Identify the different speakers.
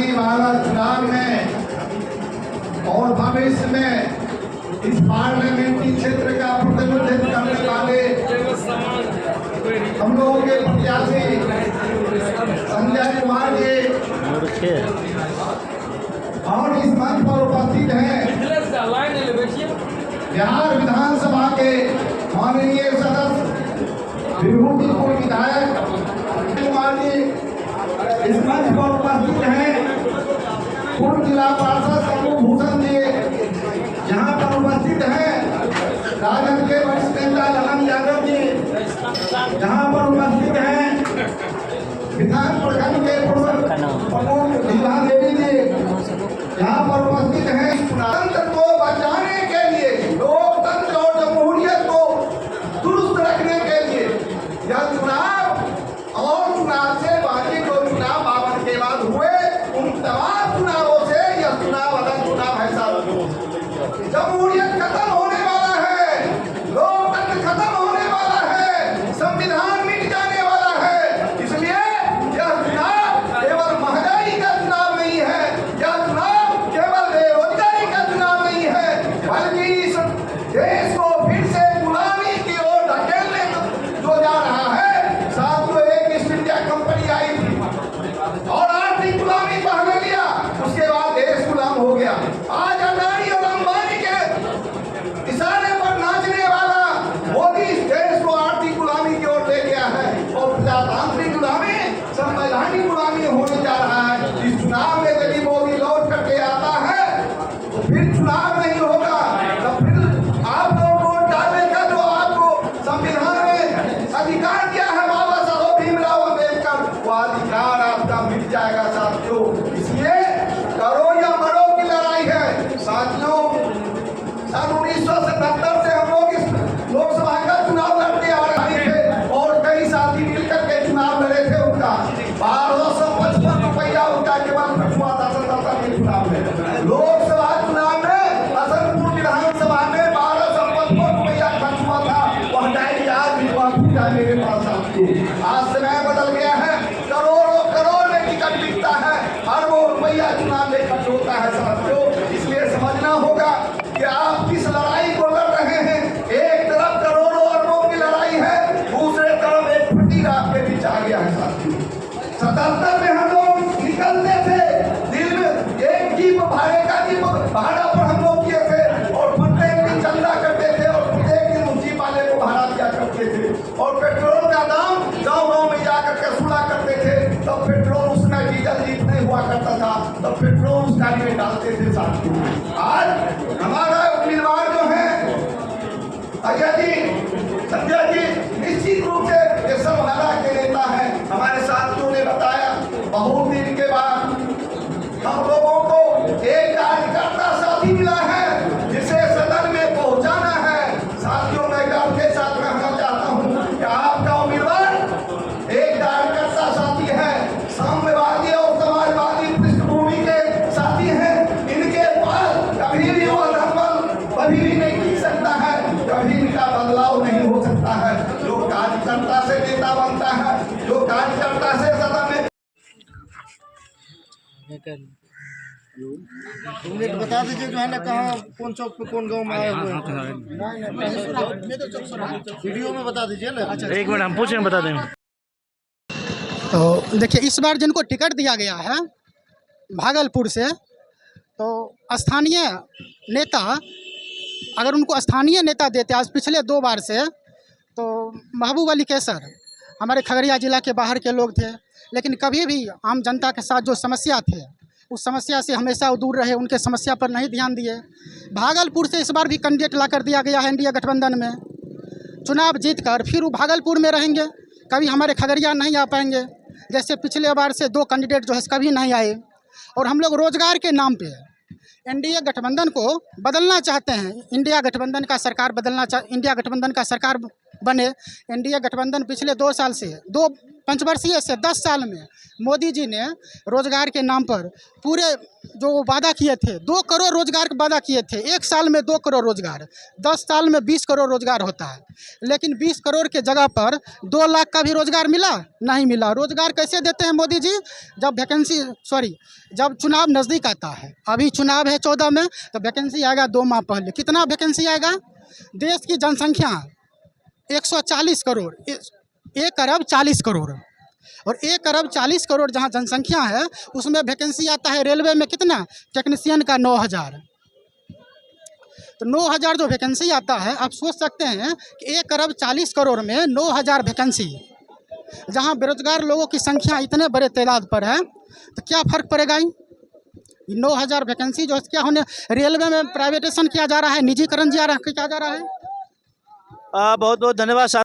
Speaker 1: आने वाला चुनाव में और भविष्य में इस पार्लियामेंट्री क्षेत्र का प्रतिनिधित्व करने वाले हम लोगों के प्रत्याशी संजय कुमार जी और इस मंच पर उपस्थित हैं बिहार विधानसभा के माननीय सदस्य विभूतिपुर विधायक कुमार जी इस मंच पर उपस्थित हैं पूर्व जिला पार्षद शंभू भूषण जी यहाँ पर उपस्थित हैं राजद के वरिष्ठ नेता ललन यादव जी यहाँ पर उपस्थित हैं विधान प्रखंड के प्रमुख लीला देवी जी यहाँ पर उपस्थित हैं। लोकतंत्र को बचाने के लिए, लोकतंत्र और जमहूरियत को दुरुस्त रखने के लिए यह चुनाव और चुनाव से बाकी जो चुनाव बावन के बाद हुए उन तमाम चुनावों से यह चुनाव अलग चुनाव है। जमहूरियत खत्म होने वाला है, लोकतंत्र खत्म होने वाला है, संविधान मिट जाने वाला है। इसलिए यह चुनाव केवल महंगाई का चुनाव नहीं है, यह चुनाव केवल बेरोजगारी का चुनाव नहीं है, बल्कि इस देश को फिर से गुलामी की ओर धकेलने जो जा रहा है। साथियों, एक ईस्ट इंडिया कंपनी आई थी और आर्थिक गुलामी पहने लिया, उसके बाद देश गुलाम हो गया। आज अडानी और अंबानी के इशारे पर नाचने वाला मोदी इस देश को आर्थिक गुलामी की ओर ले गया है और प्रजातांत्रिक गुलामी, संवैधानिक गुलामी होने जा रहा है। इस चुनाव में यदि मोदी लौट करके आता है तो फिर चुनाव नहीं होगा, तो फिर आप लोग वोट डालने का जो आपको संविधान में अधिकार दिया है बाबा साहब भीमराव अम्बेडकर, वो अधिकार आपका मिट जाएगा साथियों। इसलिए करो या मरो की लड़ाई है साथियों। सन 1977 से हम लोग इस लोकसभा का चुनाव लड़ते आ रहे थे और कई साथी मिलकर के चुनाव लड़े थे। उनका 1255 रुपया उनका केवल खर्च हुआ था 77 के चुनाव में। लोकसभा चुनाव में हसनपुर विधानसभा में 1255 रुपया खर्च हुआ था, वह डायरी आज भी मेरे पास साथियों। आज समय बदल गया है, करोड़ों करोड़ में टिकट बिकता है, अरबों रुपया चुनाव में खर्च होता है साथियों। इसलिए समझना होगा कि आप किस लड़ाई को लड़ रहे हैं। एक तरफ करोड़ों अरबों की लड़ाई है, दूसरे तरफ एक फटीर आपके बीच आ गया है साथियों। 77 में हम लोग निकलते थे, दिल में एक जीप भाड़े का जीप भाड़ा पर हम लोग किए थे और प्रत्येक दिन चंदा करते थे और प्रत्येक दिन उस जीप वाले को भाड़ा दिया करते थे और पेट्रोल का दाम गाँव-गाँव में जाकर के सुना करते थे। तब पेट्रोल उसमें डीजल जीप नहीं हुआ करता था, तब पेट्रोल उस गाड़ी में डालते थे साथियों। आज हमारा उम्मीदवार जो है अजय जी, संजय जी, निश्चित रूप से ये सब हरा के नेता है। हमारे साथियों ने बताया बहुत दिन के बाद हम लोगों को एक कार्यकर्ता साथी मिला है जिसे सदन में पहुंचाना है। साथियों, मैं गर्व के साथ कहना चाहता हूं कि आपका उम्मीदवार एक कार्यकर्ता साथी है, साम्यवादी और समाजवादी पृष्ठभूमि के साथी हैं। इनके पास कभी भी वो धर्म कभी भी नहीं टिक सकता है, कभी इनका बदलाव नहीं हो सकता है। जो कार्यकर्ता से नेता बनता है, जो कार्यकर्ता से सदन में
Speaker 2: बता दीजिए जो है ना कहाँ कौन चौक पे कौन गांव में आए हुए हैं। वीडियो में बता दीजिए ना। अच्छा,
Speaker 3: एक मिनट हम पूछें, बता दें।
Speaker 4: तो देखिए, इस बार जिनको टिकट दिया गया है भागलपुर से, तो स्थानीय नेता, अगर उनको स्थानीय नेता देते आज पिछले 2 बार से, तो महबूब अली कैसर हमारे खगड़िया ज़िला के बाहर के लोग थे, लेकिन कभी भी आम जनता के साथ जो समस्या थे उस समस्या से हमेशा वो दूर रहे, उनके समस्या पर नहीं ध्यान दिए। भागलपुर से इस बार भी कैंडिडेट ला कर दिया गया है इंडिया गठबंधन में, चुनाव जीतकर फिर वो भागलपुर में रहेंगे, कभी हमारे खगड़िया नहीं आ पाएंगे। जैसे पिछले बार से 2 कैंडिडेट जो है कभी नहीं आए। और हम लोग रोजगार के नाम पे एनडीए गठबंधन को बदलना चाहते हैं। इंडिया गठबंधन का सरकार बने। एनडीए गठबंधन पिछले 2 साल से 2 पंचवर्षीय से 10 साल में मोदी जी ने रोजगार के नाम पर पूरे जो वादा किए थे 2 करोड़ रोजगार का वादा किए थे, 1 साल में 2 करोड़ रोजगार, 10 साल में 20 करोड़ रोजगार होता है। लेकिन 20 करोड़ के जगह पर 2 लाख का भी रोजगार मिला नहीं मिला। रोजगार कैसे देते हैं मोदी जी? जब चुनाव नज़दीक आता है, अभी चुनाव है 14 में, तो वैकेंसी आएगा 2 माह पहले। कितना वैकेंसी आएगा? देश की जनसंख्या 140 करोड़, 1 अरब 40 करोड़, और 1 अरब 40 करोड़ जहाँ जनसंख्या है उसमें वैकेंसी आता है रेलवे में कितना? टेक्नीशियन का 9000। तो 9000 जो वैकेंसी आता है, आप सोच सकते हैं कि 1 अरब 40 करोड़ में 9000 वैकेंसी, जहाँ बेरोजगार लोगों की संख्या इतने बड़े तादाद पर है, तो क्या फ़र्क पड़ेगा? 9000 वैकेंसी जो क्या होने, रेलवे में प्राइवेटेशन किया जा रहा है, निजीकरण किया जा रहा है।
Speaker 2: बहुत बहुत धन्यवाद।